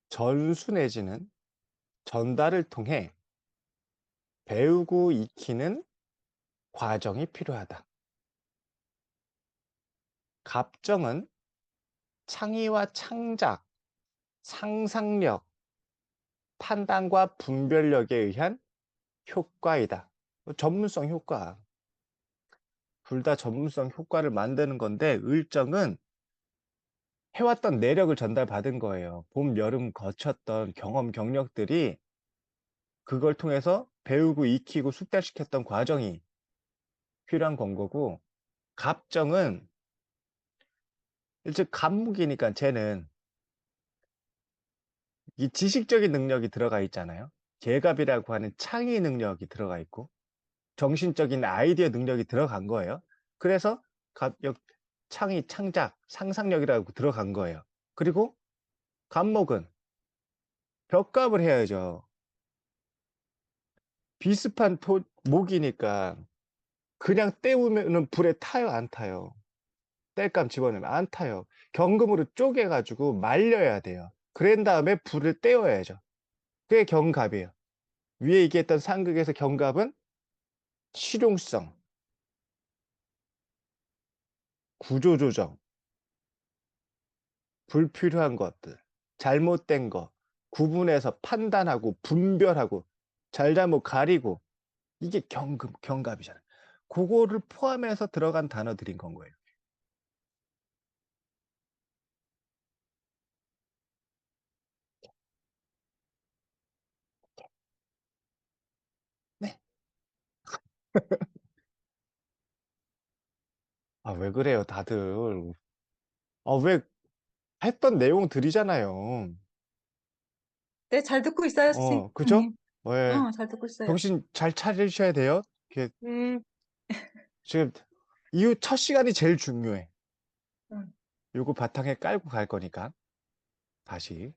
전수 내지는 전달을 통해 배우고 익히는 과정이 필요하다. 갑정은 창의와 창작, 상상력, 판단과 분별력에 의한 효과이다. 전문성 효과. 둘 다 전문성 효과를 만드는 건데 을정은 해왔던 내력을 전달받은 거예요. 봄, 여름 거쳤던 경험, 경력들이 그걸 통해서 배우고 익히고 숙달시켰던 과정이 필요한 건 거고 갑정은 즉 갑목이니까 쟤는 이 지식적인 능력이 들어가 있잖아요. 계갑이라고 하는 창의 능력이 들어가 있고 정신적인 아이디어 능력이 들어간 거예요. 그래서 갑력, 창의, 창작, 상상력이라고 들어간 거예요. 그리고 갑목은 벽갑을 해야죠. 비습한 목이니까 그냥 때우면 불에 타요, 안 타요? 땔감 집어넣으면 안 타요. 경금으로 쪼개가지고 말려야 돼요. 그런 다음에 불을 떼어야죠. 그게 경갑이에요. 위에 얘기했던 상극에서 경갑은 실용성, 구조조정, 불필요한 것들, 잘못된 거, 구분해서 판단하고 분별하고 잘잘못 가리고 이게 경갑이잖아요. 그거를 포함해서 들어간 단어들인 건 거예요. 네. 아, 왜 그래요, 다들. 아, 왜 했던 내용들이잖아요. 네, 잘 듣고 있어요, 그죠? 선생님. 왜, 잘 듣고 있어요. 정신 잘 차리셔야 돼요. 이렇게 네. 지금 이후 첫 시간이 제일 중요해. 응. 요거 바탕에 깔고 갈 거니까 다시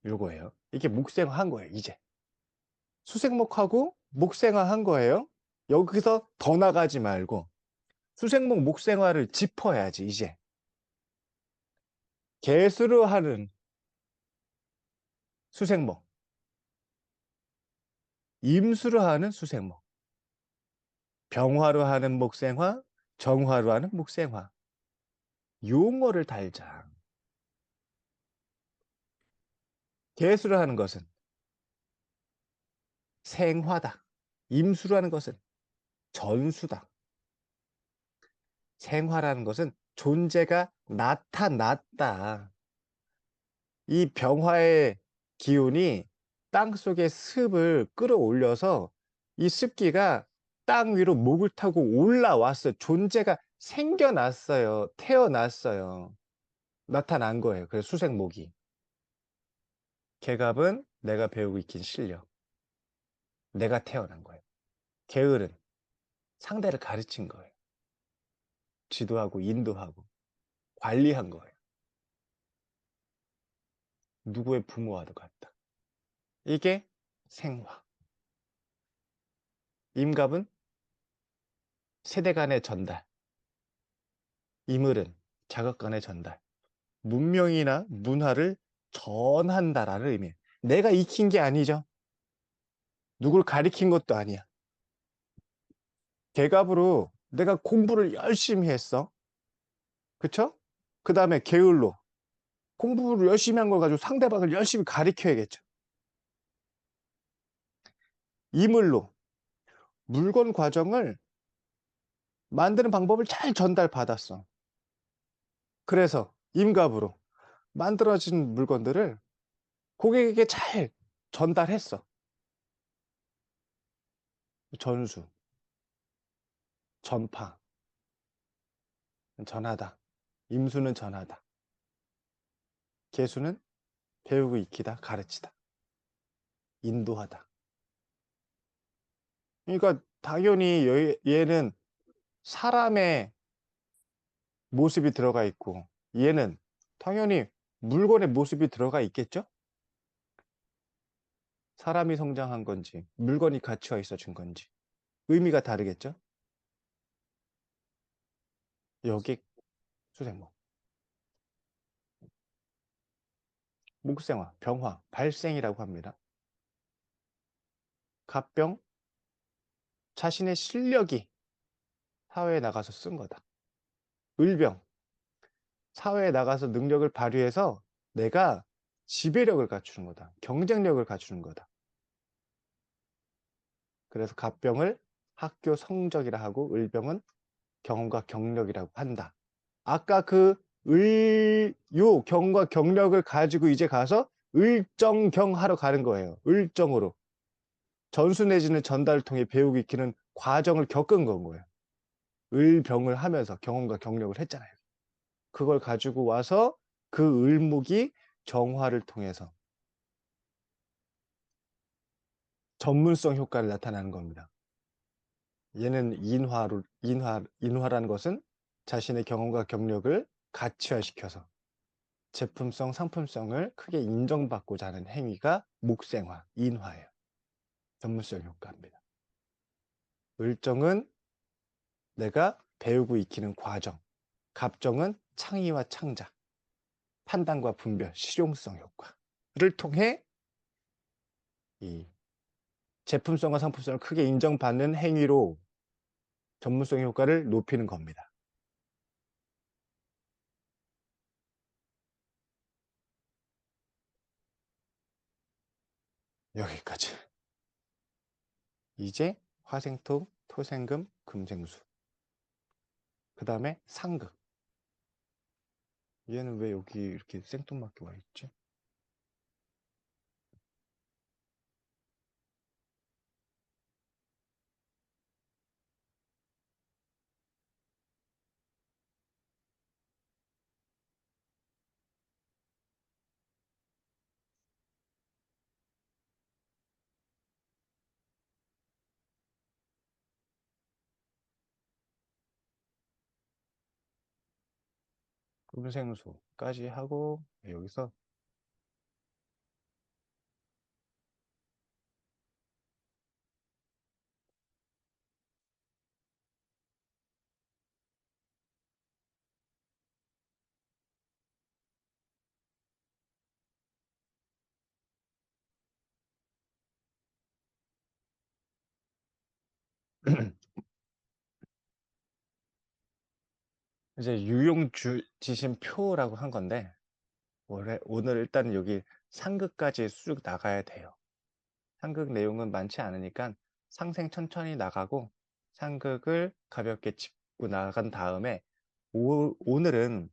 요거예요. 이게 목생화 한 거예요, 이제. 수생목하고 목생화 한 거예요. 여기서 더 나가지 말고 수생목, 목생화를 짚어야지, 이제. 개수로 하는 수생목, 임수로 하는 수생목, 병화로 하는 목생화, 정화로 하는 목생화. 용어를 달자. 개수로 하는 것은 생화다. 임수로 하는 것은 전수다. 생화라는 것은 존재가 나타났다. 이 병화의 기운이 땅 속의 습을 끌어올려서 이 습기가 땅 위로 목을 타고 올라왔어요. 존재가 생겨났어요. 태어났어요. 나타난 거예요. 그래서 수생목이. 개갑은 내가 배우고 있긴 실력. 내가 태어난 거예요. 게을은 상대를 가르친 거예요. 지도하고 인도하고 관리한 거예요. 누구의 부모와도 같다. 이게 생화. 임갑은 세대 간의 전달. 이물은 자극 간의 전달. 문명이나 문화를 전한다라는 의미예요. 내가 익힌 게 아니죠. 누굴 가리킨 것도 아니야. 계갑으로 내가 공부를 열심히 했어. 그쵸? 그 다음에 게을로 공부를 열심히 한 걸 가지고 상대방을 열심히 가리켜야겠죠. 이물로 물건 과정을 만드는 방법을 잘 전달받았어. 그래서 임갑으로 만들어진 물건들을 고객에게 잘 전달했어. 전수, 전파, 전하다. 임수는 전하다. 계수는 배우고 익히다, 가르치다, 인도하다. 그러니까 당연히 얘는 사람의 모습이 들어가 있고 얘는 당연히 물건의 모습이 들어가 있겠죠? 사람이 성장한 건지 물건이 갖추어 있어 준 건지 의미가 다르겠죠? 여기 수생목, 목생화, 병화, 발생이라고 합니다. 갑병, 자신의 실력이 사회에 나가서 쓴 거다. 을병, 사회에 나가서 능력을 발휘해서 내가 지배력을 갖추는 거다. 경쟁력을 갖추는 거다. 그래서 갑병을 학교 성적이라 하고 을병은 경험과 경력이라고 한다. 아까 그 경험과 경력을 가지고 이제 가서 을정경하러 가는 거예요. 을정으로. 전수 내지는 전달을 통해 배우고 익히는 과정을 겪은 건 거예요. 을병을 하면서 경험과 경력을 했잖아요. 그걸 가지고 와서 그 을목이 정화를 통해서 전문성 효과를 나타나는 겁니다. 얘는 인화라는 것은 자신의 경험과 경력을 가치화시켜서 제품성, 상품성을 크게 인정받고자 하는 행위가 목생화, 인화예요. 전문성 효과입니다. 을정은 내가 배우고 익히는 과정, 갑정은 창의와 창작, 판단과 분별, 실용성 효과를 통해 이 제품성과 상품성을 크게 인정받는 행위로 전문성 효과를 높이는 겁니다. 여기까지. 이제 화생토, 토생금, 금생수. 그 다음에 상극. 얘는 왜 여기 이렇게 생뚱맞게 와 있지? 금생소까지 하고, 여기서 이제 유용지심표라고 한 건데, 오늘 일단 여기 상극까지 쑥 나가야 돼요. 상극 내용은 많지 않으니까 상생 천천히 나가고 상극을 가볍게 짚고 나간 다음에 오늘은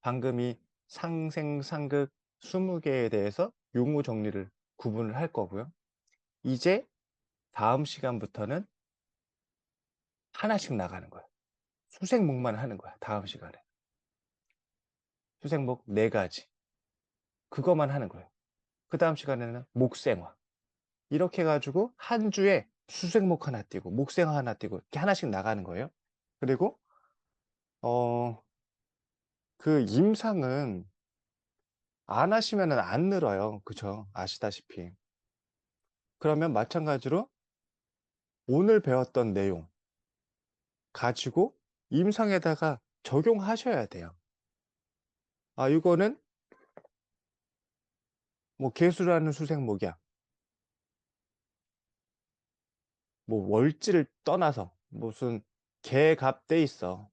방금 이 상생, 상극 20개에 대해서 용어 정리를 구분을 할 거고요. 이제 다음 시간부터는 하나씩 나가는 거야. 수생목만 하는 거야. 다음 시간에. 수생목 4가지. 그것만 하는 거예요. 그 다음 시간에는 목생화. 이렇게 해가지고 한 주에 수생목 하나 띄고 목생화 하나 띄고 이렇게 하나씩 나가는 거예요. 그리고 그 임상은 안 하시면은 안 늘어요. 그쵸? 아시다시피. 그러면 마찬가지로 오늘 배웠던 내용 가지고 임상에다가 적용하셔야 돼요. 아, 이거는 뭐 개수라는 수생목이야. 뭐 월지를 떠나서 무슨 개갑 돼 있어.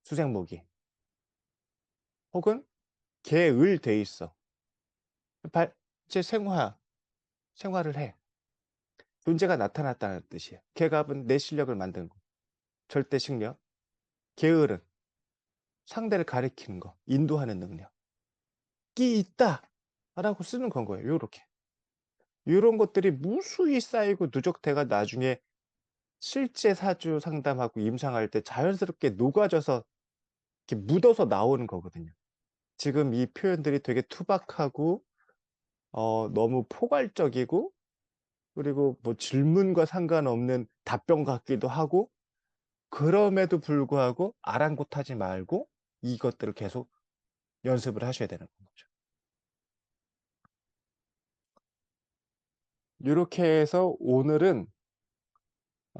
수생목이. 혹은 개을 돼 있어. 제 생화를 해. 존재가 나타났다는 뜻이에요. 개갑은 내 실력을 만드는 거. 절대 식력. 게을은 상대를 가리키는 거. 인도하는 능력. 끼 있다! 라고 쓰는 건 거예요. 요렇게. 이런 것들이 무수히 쌓이고 누적돼가 나중에 실제 사주 상담하고 임상할 때 자연스럽게 녹아져서 이렇게 묻어서 나오는 거거든요. 지금 이 표현들이 되게 투박하고, 너무 포괄적이고, 그리고 뭐 질문과 상관없는 답변 같기도 하고, 그럼에도 불구하고 아랑곳하지 말고 이것들을 계속 연습을 하셔야 되는 거죠. 이렇게 해서 오늘은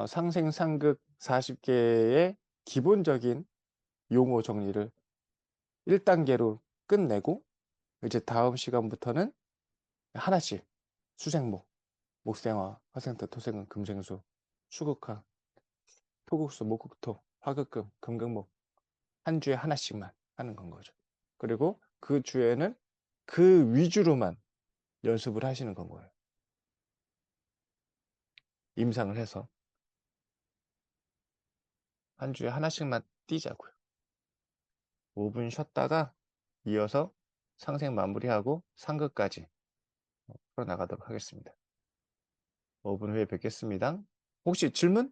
상생상극 40개의 기본적인 용어 정리를 1단계로 끝내고 이제 다음 시간부터는 하나씩 수생목, 목생화, 화생토, 토생은, 금생수, 수극화, 토국수, 목극토, 화극금, 금극목 한 주에 하나씩만 하는 건 거죠. 그리고 그 주에는 그 위주로만 연습을 하시는 건 거예요. 임상을 해서 한 주에 하나씩만 뛰자고요. 5분 쉬었다가 이어서 상생 마무리하고 상극까지 풀어나가도록 하겠습니다. 5분 후에 뵙겠습니다. 혹시 질문?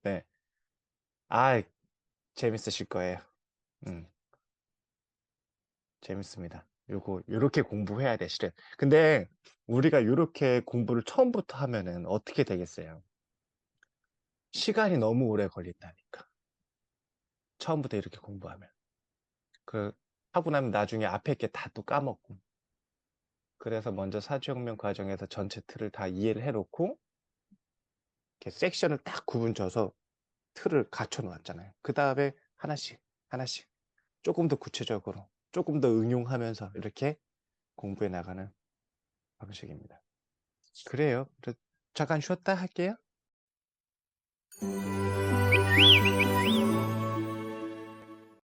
네. 아, 재밌으실 거예요. 음, 재밌습니다. 요렇게 공부해야 돼, 실은. 근데 우리가 요렇게 공부를 처음부터 하면은 어떻게 되겠어요? 시간이 너무 오래 걸린다니까. 처음부터 이렇게 공부하면. 그, 하고 나면 나중에 앞에 게 다 또 까먹고. 그래서 먼저 사주혁명 과정에서 전체 틀을 다 이해를 해놓고, 이렇게 섹션을 딱 구분 져서 틀을 갖춰 놓았잖아요. 그 다음에 하나씩, 하나씩, 조금 더 구체적으로, 조금 더 응용하면서 이렇게 공부해 나가는 방식입니다. 그래요. 잠깐 쉬었다 할게요.